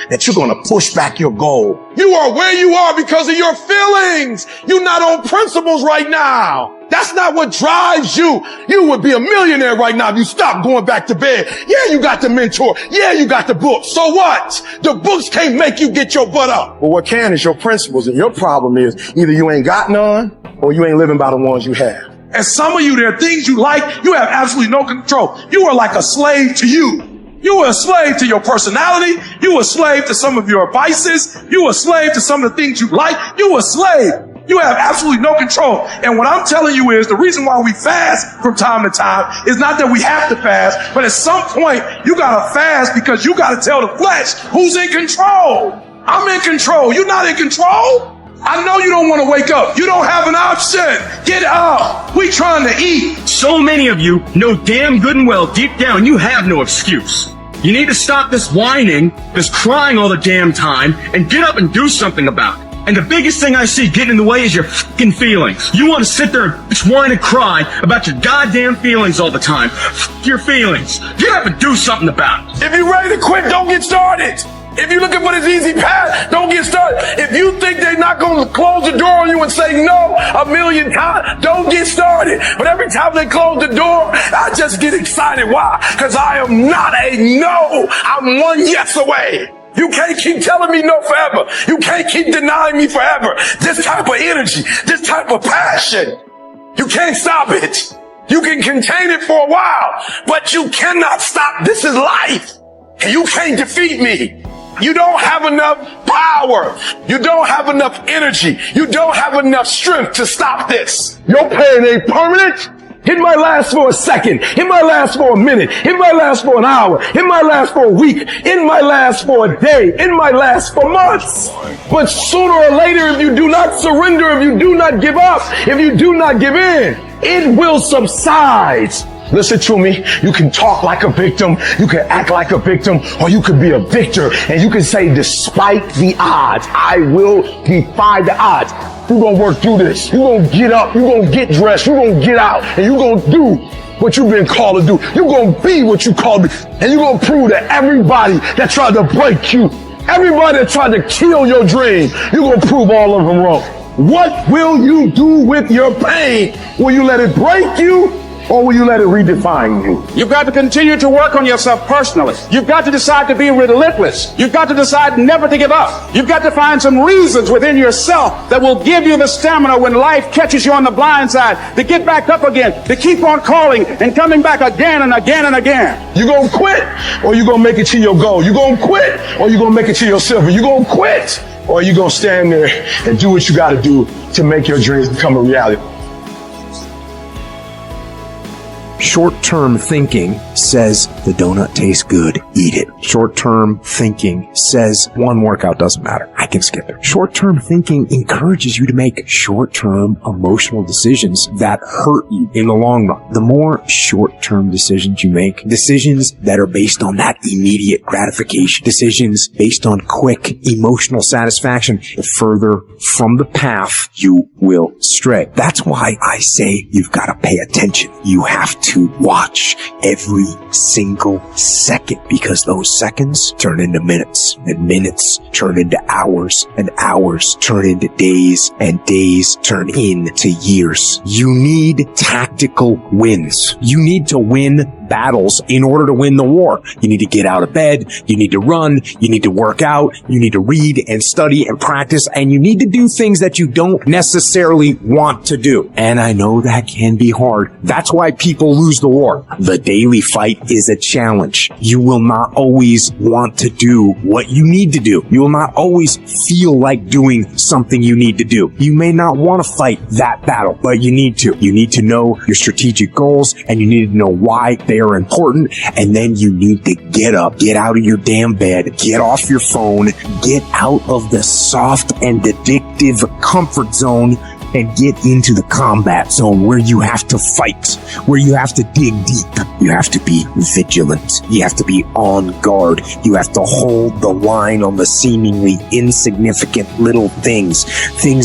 that you're going to push back your goal. You are where you are because of your feelings. You're not on principles right now. That's not what drives you. You would be a millionaire right now if you stopped going back to bed. Yeah, you got the mentor. Yeah, you got the book. So what? The books can't make you get your butt up. But what can is your principles, and your problem is either you ain't got none or you ain't living by the ones you have. And some of you, there are things you like, you have absolutely no control. You are like a slave to you. You are a slave to your personality. You are a slave to some of your vices. You are a slave to some of the things you like. You are a slave. You have absolutely no control. And what I'm telling you is the reason why we fast from time to time is not that we have to fast, but at some point you gotta fast because you gotta tell the flesh who's in control. I'm in control. You're not in control. I know you don't want to wake up. You don't have an option. Get up. We trying to eat. So many of you know damn good and well deep down you have no excuse. You need to stop this whining, this crying all the damn time, and get up and do something about it. And the biggest thing I see getting in the way is your fucking feelings. You want to sit there and whine and cry about your goddamn feelings all the time. F your feelings. Get up and do something about it. If you're ready to quit, don't get started. If you're looking for this easy path, don't get started. If you think they're not going to close the door on you and say no a million times, don't get started. But every time they close the door, I just get excited. Why? Because I am not a no. I'm one yes away. You can't keep telling me no forever. You can't keep denying me forever. This type of energy, this type of passion, you can't stop it. You can contain it for a while, but you cannot stop. This is life. And you can't defeat me. You don't have enough power. You don't have enough energy. You don't have enough strength to stop this. Your pain ain't permanent. It might last for a second. It might last for a minute. It might last for an hour. It might last for a week. It might last for a day. It might last for months. But sooner or later, if you do not surrender, if you do not give up, if you do not give in, it will subside. Listen to me. You can talk like a victim. You can act like a victim, or you could be a victor. And you can say, despite the odds, I will defy the odds. You're going to work through this. You're going to get up. You're going to get dressed. You're going to get out. And you're going to do what you've been called to do. You're going to be what you called to be. And you're going to prove to everybody that tried to break you, everybody that tried to kill your dream, you're going to prove all of them wrong. What will you do with your pain? Will you let it break you? Or will you let it redefine you? You've got to continue to work on yourself personally. You've got to decide to be relentless. You've got to decide never to give up. You've got to find some reasons within yourself that will give you the stamina when life catches you on the blind side to get back up again, to keep on calling and coming back again and again and again. You gonna quit or you gonna make it to your goal? You gonna quit or you gonna make it to your silver? You gonna quit or you gonna stand there and do what you gotta do to make your dreams become a reality? Short-term thinking says the donut tastes good, eat it. Short-term thinking says one workout doesn't matter, I can skip it. Short-term thinking encourages you to make short-term emotional decisions that hurt you in the long run. The more short-term decisions you make, decisions that are based on that immediate gratification, decisions based on quick emotional satisfaction, the further from the path you will stray. That's why I say you've got to pay attention. You have to watch every single second, because those seconds turn into minutes, and minutes turn into hours, and hours turn into days, and days turn into years. You need tactical wins. You need to win battles in order to win the war. You need to get out of bed. You need to run. You need to work out. You need to read and study and practice. And you need to do things that you don't necessarily want to do. And I know that can be hard. That's why people lose the war. The daily fight is a challenge. You will not always want to do what you need to do. You will not always feel like doing something you need to do. You may not want to fight that battle, but you need to. You need to know your strategic goals, and you need to know why they are important, and then you need to get up, get out of your damn bed, get off your phone, get out of the soft and addictive comfort zone and get into the combat zone where you have to fight, where you have to dig deep. You have to be vigilant. You have to be on guard. You have to hold the line on the seemingly insignificant little things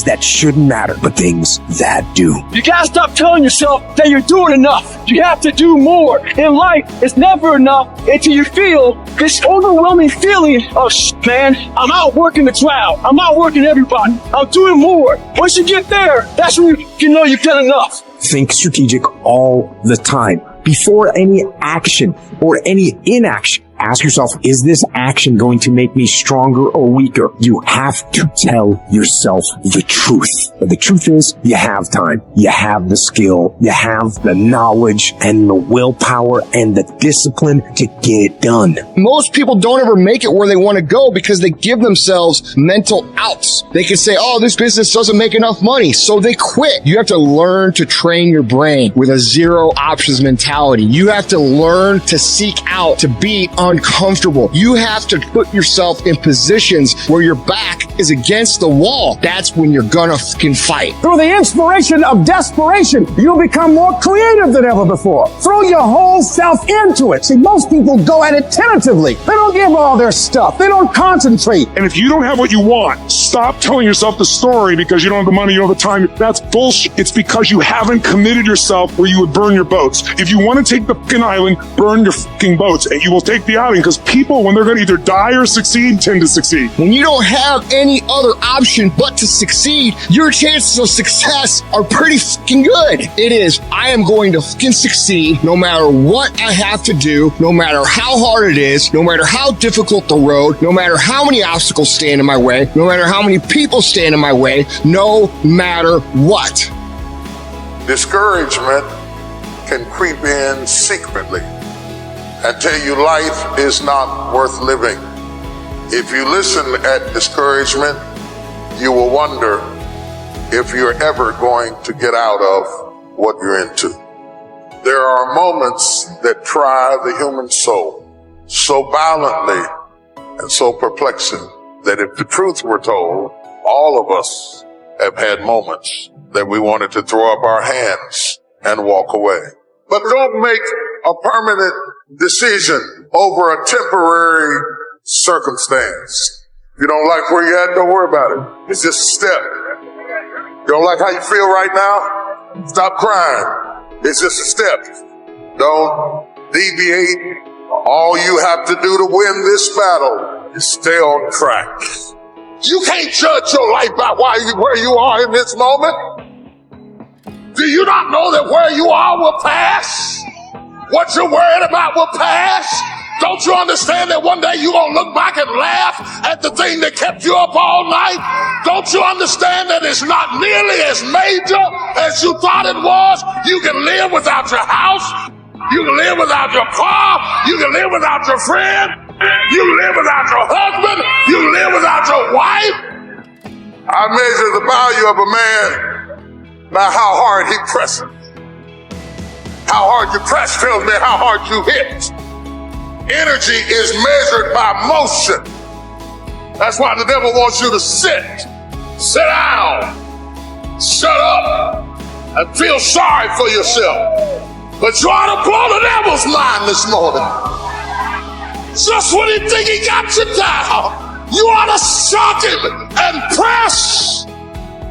that shouldn't matter, but things that do. You gotta stop telling yourself that you're doing enough. You have to do more. In life, it's never enough until you feel this overwhelming feeling of, man, I'm outworking the crowd. I'm outworking everybody. I'm doing more. Once you get there, that's when you know you've done enough. Think strategic all the time. Before any action or any inaction, ask yourself, is this action going to make me stronger or weaker? You have to tell yourself the truth. But the truth is, you have time, you have the skill, you have the knowledge and the willpower and the discipline to get it done. Most people don't ever make it where they want to go because they give themselves mental outs. They can say, oh, this business doesn't make enough money, so they quit. You have to learn to train your brain with a zero options mentality. You have to learn to seek out, to be uncomfortable. You have to put yourself in positions where your back is against the wall. That's when you're gonna fucking fight. Through the inspiration of desperation, you'll become more creative than ever before. Throw your whole self into it. See, most people go at it tentatively. They don't give all their stuff. They don't concentrate. And if you don't have what you want, stop telling yourself the story because you don't have the money, you don't have the time. That's bullshit. It's because you haven't committed yourself where you would burn your boats. If you want to take the fucking island, burn your fucking boats, and you will take the island because people, when they're going to either die or succeed, tend to succeed. When you don't have any other option but to succeed, your chances of success are pretty fucking good. It is, I am going to fucking succeed no matter what I have to do, no matter how hard it is, no matter how difficult the road, no matter how many obstacles stand in my way, no matter how many people stand in my way, no matter what. Discouragement can creep in secretly and tell you life is not worth living. If you listen at discouragement, you will wonder if you're ever going to get out of what you're into. There are moments that try the human soul so violently and so perplexing that if the truth were told, all of us have had moments that we wanted to throw up our hands and walk away. But don't make a permanent decision over a temporary circumstance. If you don't like where you're at, don't worry about it. It's just a step. You don't like how you feel right now? Stop crying. It's just a step. Don't deviate. All you have to do to win this battle is stay on track. You can't judge your life by where you are in this moment. Do you not know that where you are will pass? What you're worried about will pass? Don't you understand that one day you're going to look back and laugh at the thing that kept you up all night? Don't you understand that it's not nearly as major as you thought it was? You can live without your house. You can live without your car. You can live without your friend. You can live without your husband. You can live without your wife. I measure the value of a man by how hard he presses. How hard you press tells me how hard you hit. Energy is measured by motion. That's why the devil wants you to sit down, shut up, and feel sorry for yourself. But you ought to blow the devil's mind this morning. Just when he think he got you down, you ought to shock him and press.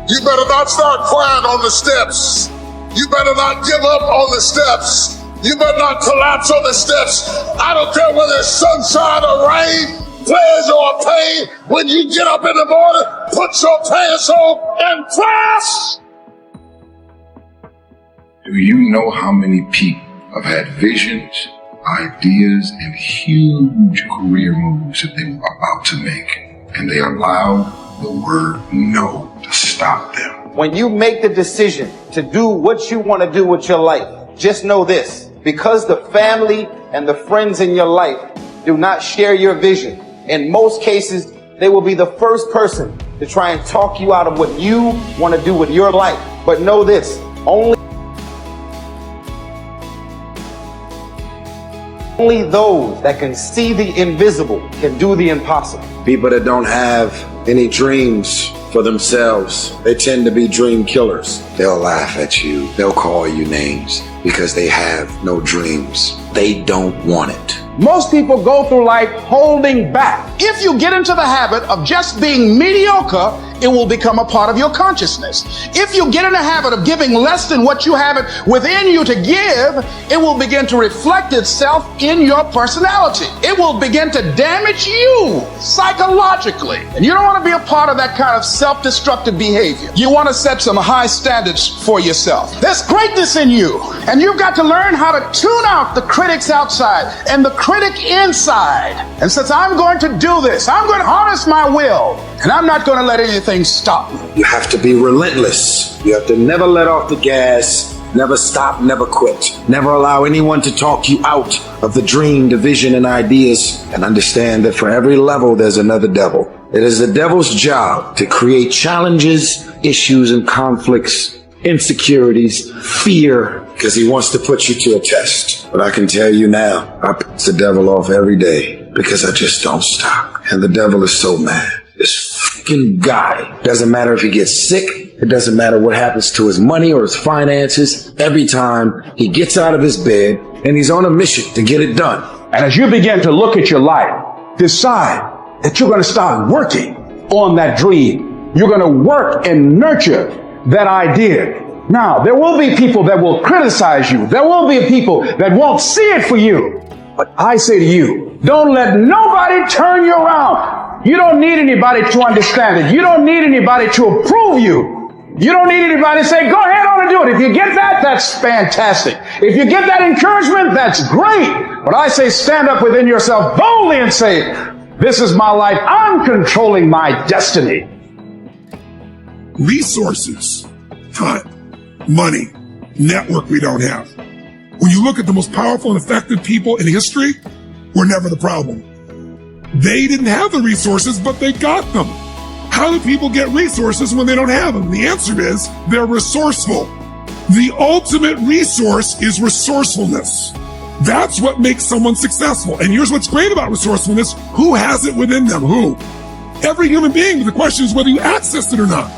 You better not start crying on the steps. You better not give up on the steps. You better not collapse on the steps. I don't care whether it's sunshine or rain, pleasure or pain. When you get up in the morning, put your pants on and press. Do you know how many people have had visions, ideas, and huge career moves that they were about to make, and they allowed the word no to stop them? When you make the decision to do what you want to do with your life, just know this. Because the family and the friends in your life do not share your vision, in most cases, they will be the first person to try and talk you out of what you want to do with your life. But know this, only those that can see the invisible can do the impossible. People that don't have any dreams for for themselves. They tend to be dream killers. They'll laugh at you. They'll call you names because they have no dreams. They don't want it. Most people go through life holding back. If you get into the habit of just being mediocre, it will become a part of your consciousness. If you get in the habit of giving less than what you have it within you to give, it will begin to reflect itself in your personality. It will begin to damage you psychologically. And you don't want to be a part of that kind of self-destructive behavior. You want to set some high standards for yourself. There's greatness in you, and you've got to learn how to tune out the critics outside and the critic inside. And since I'm going to do this, I'm going to harness my will, and I'm not going to let anything stop me. You have to be relentless. You have to never let off the gas, never stop, never quit. Never allow anyone to talk you out of the dream, the vision, and ideas. And understand that for every level, there's another devil. It is the devil's job to create challenges, issues, and conflicts, insecurities, fear, because he wants to put you to a test. But I can tell you now, I piss the devil off every day because I just don't stop. And the devil is so mad. This fucking guy, doesn't matter if he gets sick, it doesn't matter what happens to his money or his finances, every time he gets out of his bed and he's on a mission to get it done. And as you begin to look at your life, decide that you're going to start working on that dream. You're going to work and nurture that idea. Now, there will be people that will criticize you. There will be people that won't see it for you. But I say to you, don't let nobody turn you around. You don't need anybody to understand it. You don't need anybody to approve you. You don't need anybody to say, go ahead on and do it. If you get that, that's fantastic. If you get that encouragement, that's great. But I say stand up within yourself boldly and say, this is my life. I'm controlling my destiny. Resources, time, money, network we don't have. When you look at the most powerful and effective people in history, we're never the problem. They didn't have the resources, but they got them. How do people get resources when they don't have them? The answer is they're resourceful. The ultimate resource is resourcefulness. That's what makes someone successful. And here's what's great about resourcefulness. Who has it within them? Who? Every human being. The question is whether you access it or not.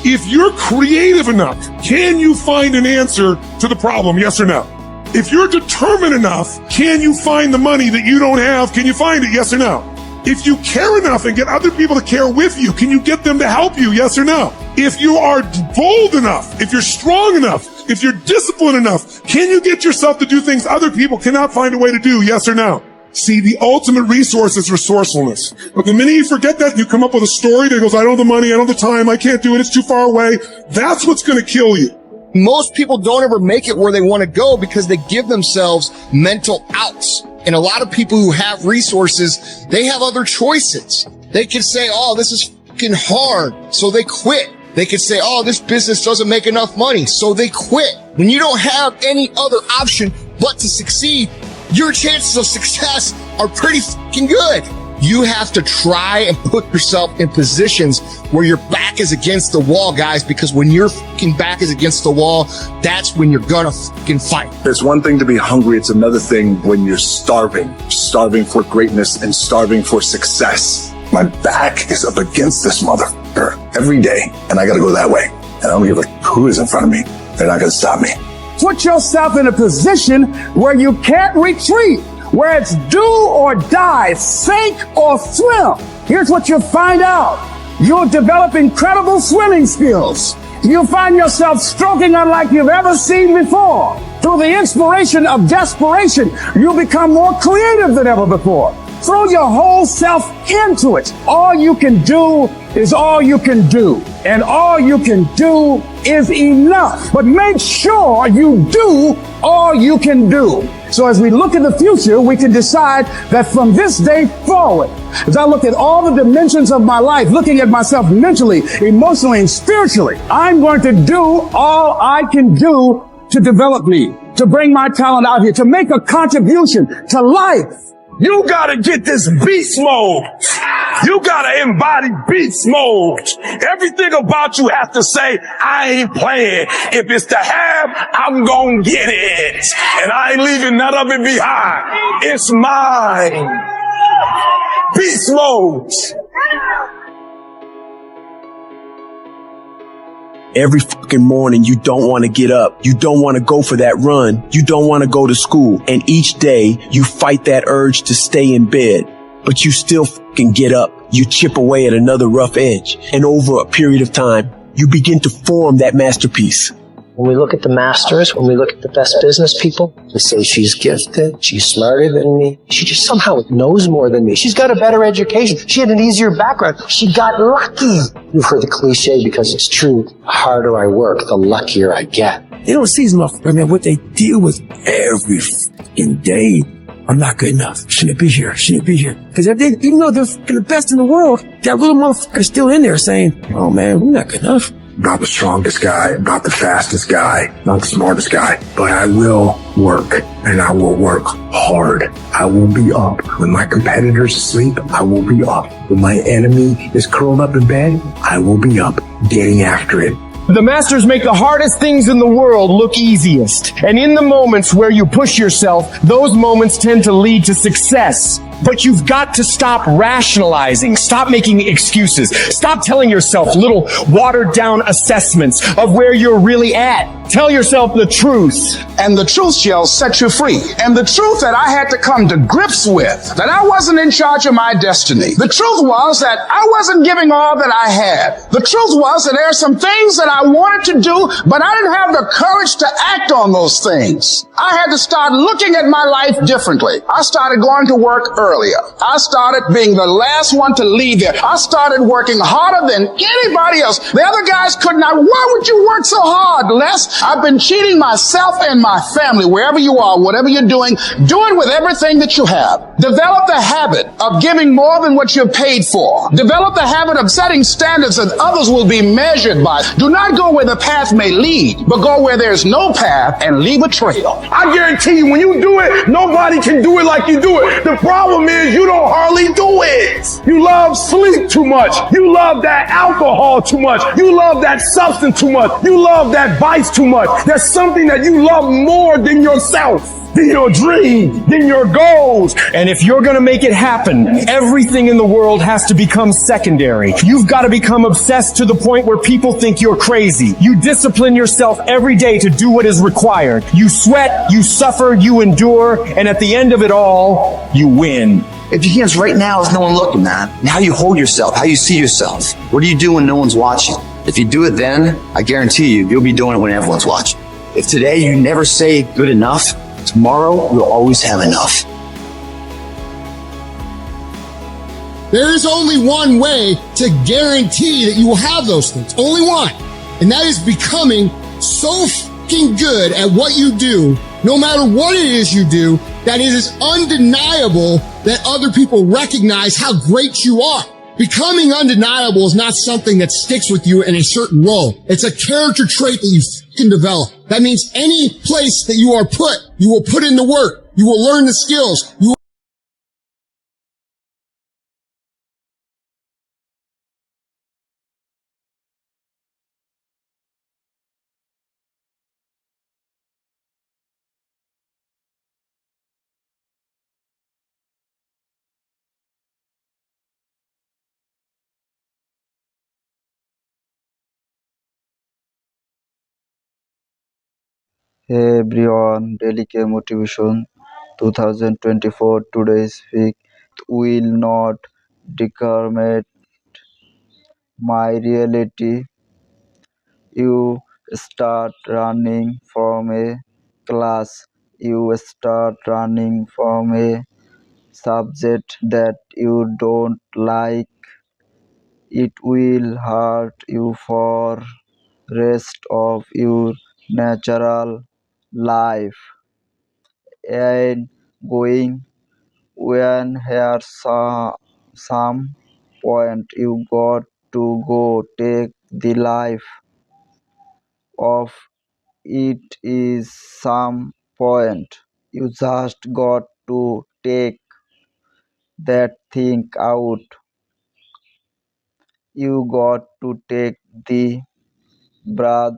If you're creative enough, can you find an answer to the problem? Yes or no? If you're determined enough, can you find the money that you don't have? Can you find it? Yes or no? If you care enough and get other people to care with you, can you get them to help you? Yes or no? If you are bold enough, if you're strong enough, if you're disciplined enough, can you get yourself to do things other people cannot find a way to do? Yes or no? See, the ultimate resource is resourcefulness. But the minute you forget that, you come up with a story that goes, I don't have the money, I don't have the time, I can't do it, it's too far away. That's what's going to kill you. Most people don't ever make it where they want to go because they give themselves mental outs. And a lot of people who have resources, they have other choices. They can say, oh, this is fucking hard, so they quit. They could say, oh, this business doesn't make enough money, so they quit. When you don't have any other option but to succeed, your chances of success are pretty fucking good. You have to try and put yourself in positions where your back is against the wall, guys, because when your fucking back is against the wall, that's when you're gonna fucking fight. It's one thing to be hungry. It's another thing when you're starving for greatness and starving for success. My back is up against this motherfucker every day, and I gotta go that way. And I don't give a who is in front of me. They're not gonna stop me. Put yourself in a position where you can't retreat, where it's do or die, sink or swim. Here's what you'll find out. You'll develop incredible swimming skills. You'll find yourself stroking unlike you've ever seen before. Through the inspiration of desperation, you'll become more creative than ever before. Throw your whole self into it. All you can do is all you can do. And all you can do is enough. But make sure you do all you can do. So as we look in the future, we can decide that from this day forward, as I look at all the dimensions of my life, looking at myself mentally, emotionally, and spiritually, I'm going to do all I can do to develop me, to bring my talent out here, to make a contribution to life. You gotta get this beast mode. You gotta embody beast mode. Everything about you has to say, I ain't playing. If it's to have, I'm gonna get it. And I ain't leaving none of it behind. It's mine. Beast mode. Every fucking morning, you don't want to get up. You don't want to go for that run. You don't want to go to school. And each day, you fight that urge to stay in bed. But you still fucking get up. You chip away at another rough edge. And over a period of time, you begin to form that masterpiece. When we look at the masters, when we look at the best business people, we say she's gifted, she's smarter than me, she just somehow knows more than me. She's got a better education. She had an easier background. She got lucky. You've heard the cliche because it's true. The harder I work, the luckier I get. They don't see what they deal with every fucking day. I'm not good enough. Shouldn't be here. Shouldn't be here. Because even though they're the best in the world, that little motherfucker's still in there saying, oh man, we're not good enough. Not the strongest guy, not the fastest guy, not the smartest guy, but I will work, and I will work hard. I will be up when my competitors sleep. I will be up when my enemy is curled up in bed. I will be up getting after it. The masters make the hardest things in the world look easiest. And in the moments where you push yourself, those moments tend to lead to success. But you've got to stop rationalizing. Stop making excuses. Stop telling yourself little watered down assessments of where you're really at. Tell yourself the truth. And the truth shall set you free. And the truth that I had to come to grips with, that I wasn't in charge of my destiny. The truth was that I wasn't giving all that I had. The truth was that there are some things that I wanted to do, but I didn't have the courage to act on those things. I had to start looking at my life differently. I started going to work earlier. I started being the last one to leave there. I started working harder than anybody else. The other guys could not. Why would you work so hard, Les? I've been cheating myself and my family. Wherever you are, whatever you're doing, do it with everything that you have. Develop the habit of giving more than what you're paid for. Develop the habit of setting standards that others will be measured by. Do not go where the path may lead, but go where there's no path and leave a trail. I guarantee you, when you do it, nobody can do it like you do it. The problem is you don't hardly do it. You love sleep too much. You love that alcohol too much. You love that substance too much. You love that vice too much. There's something that you love more than yourself, than your dream, than your goals. And if you're going to make it happen, everything in the world has to become secondary. You've got to become obsessed to the point where people think you're crazy. You discipline yourself every day to do what is required. You sweat, you suffer, you endure, and at the end of it all, you win. If you can't right now, there's no one looking, man. And how you hold yourself, how you see yourself. What do you do when no one's watching? If you do it then, I guarantee you'll be doing it when everyone's watching. If today you never say good enough, tomorrow you'll always have enough. There is only one way to guarantee that you will have those things. Only one. And that is becoming so fucking good at what you do, no matter what it is you do, that it is undeniable that other people recognize how great you are. Becoming undeniable is not something that sticks with you in a certain role. It's a character trait that you can develop. That means any place that you are put, you will put in the work. You will learn the skills. You Hey everyone, Dailykeymotivation 2024 today's week will not determine my reality. You start running from a class. You start running from a subject that you don't like. It will hurt you for rest of your natural life. And going when here some point you got to go take the life of it is some point you just got to take that thing out. You got to take the breath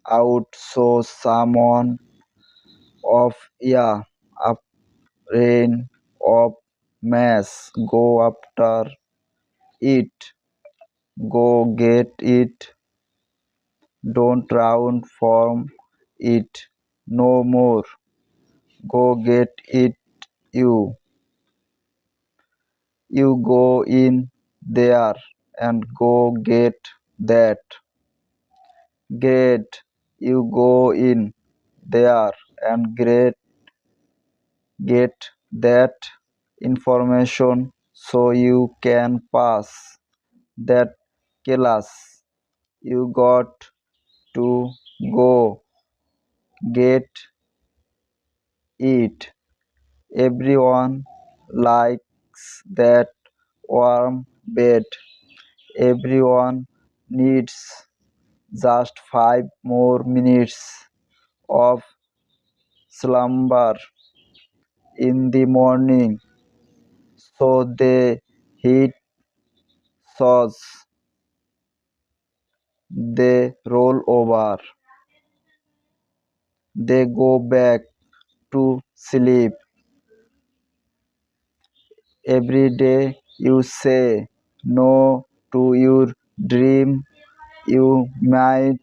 out so someone of a rain of mess go after it. Go get it. Don't run from it no more. Go get it. You go in there and go get that. Great. You go in there and get that information so you can pass that class. You got to go get it. Everyone likes that warm bed. Everyone needs just 5 more minutes of slumber in the morning, so they hit sauce. They roll over. They go back to sleep. Every day you say no to your dream, you might